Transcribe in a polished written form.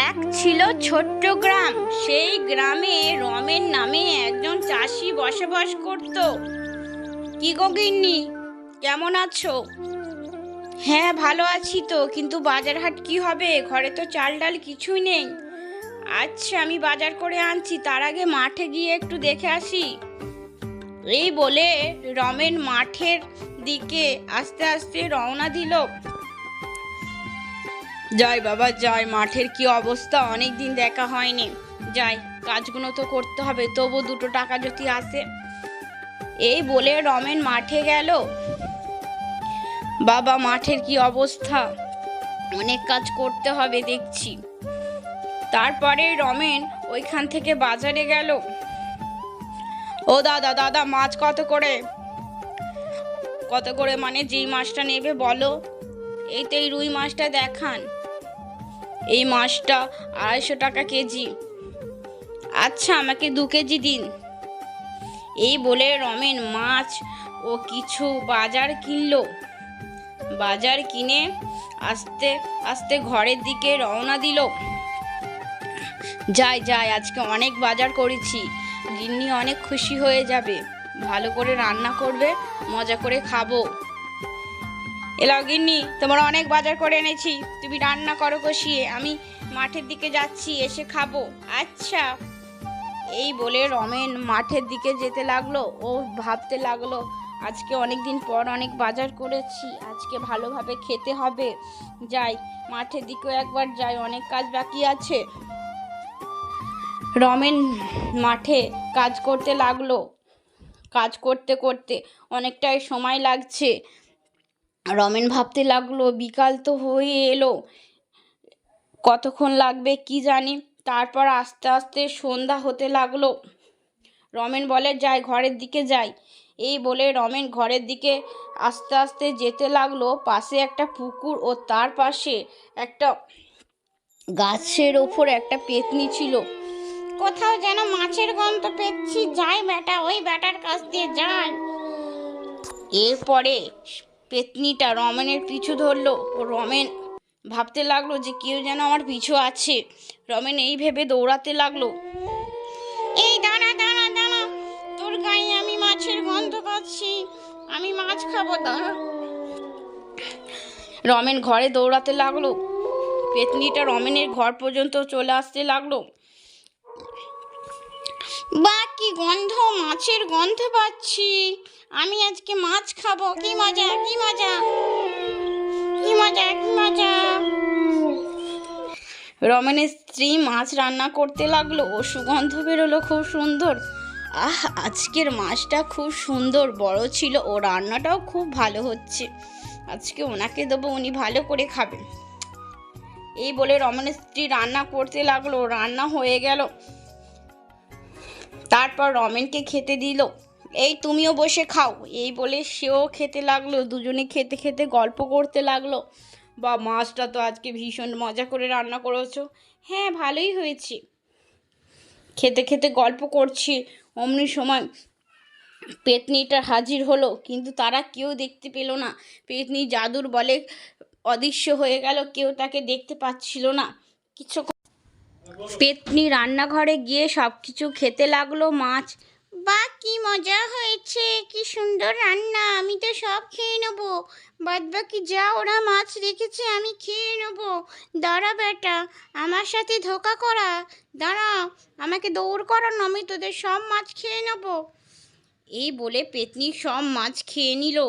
এক ছিল ছোট্ট গ্রাম। সেই গ্রামে রমেন নামে একজন চাষি বসবাস করত। কি গো গিন্নি, কেমন আছো? হ্যাঁ, ভালো আছি তো, কিন্তু বাজার হাট কি হবে? ঘরে তো চাল ডাল কিছুই নেই। আচ্ছা, আমি বাজার করে আনছি, তার আগে মাঠে গিয়ে একটু দেখে আসি। এই বলে রমেন মাঠের দিকে আস্তে আস্তে রওনা দিল। যাই বাবা যাই, মাঠের কি অবস্থা, অনেক দিন দেখা হয়নি। যাই, কাজগুলো তো করতে হবে, তবু দুটো টাকা যদি আসে। এই বলে রমেন মাঠে গেল। বাবা, মাঠের কি অবস্থা, অনেক কাজ করতে হবে দেখছি। তারপরে রমেন ওইখান থেকে বাজারে গেল। ও দাদা দাদা, মাছ কত করে? কত করে মানে যেই মাছটা নেবে বলো। এই তো এই রুই মাছটা দেখান। এই মাছটা 250 টাকা কেজি। আচ্ছা, আমাকে 2 কেজি দিন। এই বলে রমেন মাছ ও কিছু বাজার কিনল। বাজার কিনে আস্তে আস্তে ঘরের দিকে রওনা দিল। যাই যাই, আজকে অনেক বাজার করেছি, গিন্নি অনেক খুশি হয়ে যাবে, ভালো করে রান্না করবে, মজা করে খাবো। এলাও গিন্নি, তোমার অনেক বাজার করে এনেছি, তুমি রান্না করো কষিয়ে, আমি মাঠের দিকে যাচ্ছি, এসে খাবো। আচ্ছা। এই বলে রমেন মাঠের দিকে যেতে লাগলো। ও ভাবতে লাগলো, আজকে অনেক দিন পর অনেক বাজার করেছি, আজকে ভালোভাবে খেতে হবে। যাই, মাঠের দিকেও একবার যাই, অনেক কাজ বাকি আছে। রমেন মাঠে কাজ করতে লাগলো। কাজ করতে করতে অনেকটাই সময় লাগছে। রমেন ভাবতে লাগলো, বিকাল তো হয়ে এলো, কতক্ষণ লাগবে কি জানি। তারপর আস্তে আস্তে সন্ধ্যা হতে লাগলো। রমেন বলে, যাই, ঘরের দিকে যাই। এই বলে রমেন ঘরের দিকে আস্তে আস্তে যেতে লাগলো। পাশে একটা পুকুর ও তার পাশে একটা গাছের ওপর একটা পেতনি ছিল। কোথাও যেন মাছের গন্ধ পেয়েছি, যাই বেটা, ওই বেটার কাছ দিয়ে যাই। এরপরে পেতনিটা রমেনের পিছু ধরলো ও রমেন ভাবতে লাগলো যে কেউ যেন আমার পিছু আছে। রমেন এই ভেবে দৌড়াতে লাগলো। এই দাঁড়া দাঁড়া দাঁড়া, তোর গায়ে আমি মাছের গন্ধ পাচ্ছি, আমি মাছ খাবো, দাঁড়া। রমেন ঘরে দৌড়াতে লাগলো। পেতনিটা রমেনের ঘর পর্যন্ত চলে আসতে লাগলো। বা কি গন্ধ, মাছের গন্ধ পাচ্ছি, আমি আজকে মাছ খাবো, কি মজা কি মজা কি মজা কি মজা। রমেনের স্ত্রী মাছ রান্না করতে লাগলো ও সুগন্ধ বেরোলো খুব সুন্দর। আজকের মাছটা খুব সুন্দর বড় ছিল ও রান্নাটাও খুব ভালো হচ্ছে, আজকে ওনাকে দেবো, উনি ভালো করে খাবেন। এই বলে রমেনের স্ত্রী রান্না করতে লাগলো। রান্না হয়ে গেল। তারপর রমেনকে খেতে দিল। এই তুমিও বসে খাও, এই বলে সেও খেতে লাগলো। দুজনে খেতে খেতে গল্প করতে লাগলো। বা, মাছটা তো আজকে ভীষণ মজা করে রান্না করেছো। হ্যাঁ, ভালোই হয়েছে। খেতে খেতে গল্প করছি, অমনি সময় পেতনিটা হাজির হলো, কিন্তু তারা কেউ দেখতে পেল না। পেতনি জাদুর বলে অদৃশ্য হয়ে গেল, কেউ তাকে দেখতে পাচ্ছিল না। কিছু পেতনি রান্নাঘরে গিয়ে সব কিছু খেতে লাগলো। মাছ, বা কি মজা হয়েছে, কি সুন্দর রান্না, আমি তো সব খেয়ে নেবো, বাদ বাকি যা ওরা মাছ রেখেছে আমি খেয়ে নেবো। দাঁড়া বেটা, আমার সাথে ধোঁকা করা, দাঁড়া, আমাকে দৌড় করানো, আমি তোদের সব মাছ খেয়ে নেবো। এই বলে পেতনি সব মাছ খেয়ে নিল।